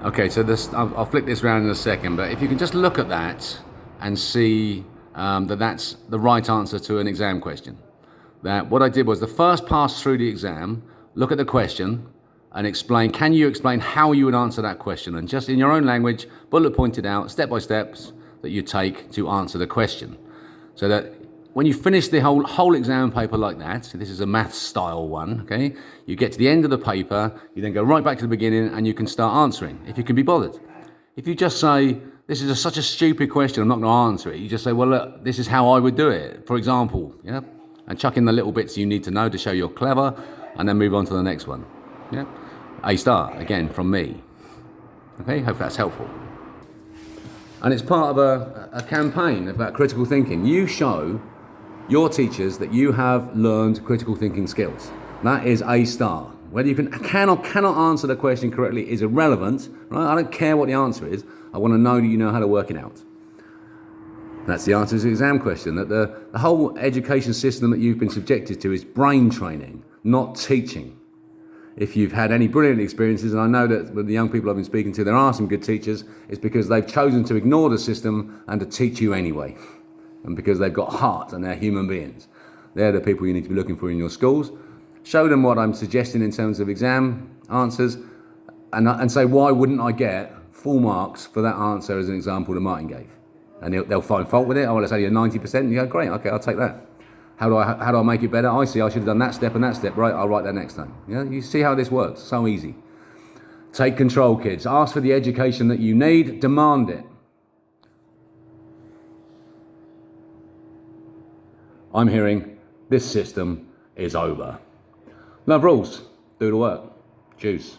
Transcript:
Okay, so this, I'll flick this around in a second, but if you can just look at that and see that that's the right answer to an exam question. That what I did was the first pass through the exam, look at the question and explain, can you explain how you would answer that question? And just in your own language, bullet pointed out, step by steps that you take to answer the question. So that when you finish the whole exam paper like that, so this is a maths style one, okay? You get to the end of the paper, you then go right back to the beginning and you can start answering, if you can be bothered. If you just say, this is such a stupid question, I'm not going to answer it. You just say, well, look, this is how I would do it, for example, yeah? And chuck in the little bits you need to know to show you're clever, and then move on to the next one, yeah? A star, again, from me. Okay, hope that's helpful. And it's part of a campaign about critical thinking. You show your teachers that you have learned critical thinking skills. That is A star. Whether you can or cannot answer the question correctly is irrelevant, right? I don't care what the answer is. I want to know that you know how to work it out. That's the answer to the exam question, that the whole education system that you've been subjected to is brain training, not teaching. If you've had any brilliant experiences, and I know that with the young people I've been speaking to, there are some good teachers, it's because they've chosen to ignore the system and to teach you anyway. And because they've got heart and they're human beings. They're the people you need to be looking for in your schools. Show them what I'm suggesting in terms of exam answers and say, why wouldn't I get full marks for that answer as an example that Martin gave? And they'll find fault with it. Oh, well, it's only a 90%. And you go, great, okay, I'll take that. How do I make it better? I see I should have done that step and that step. Right, I'll write that next time. Yeah, you see how this works. So easy. Take control, kids. Ask for the education that you need. Demand it. I'm hearing this system is over. Love rules. Do the work. Juice.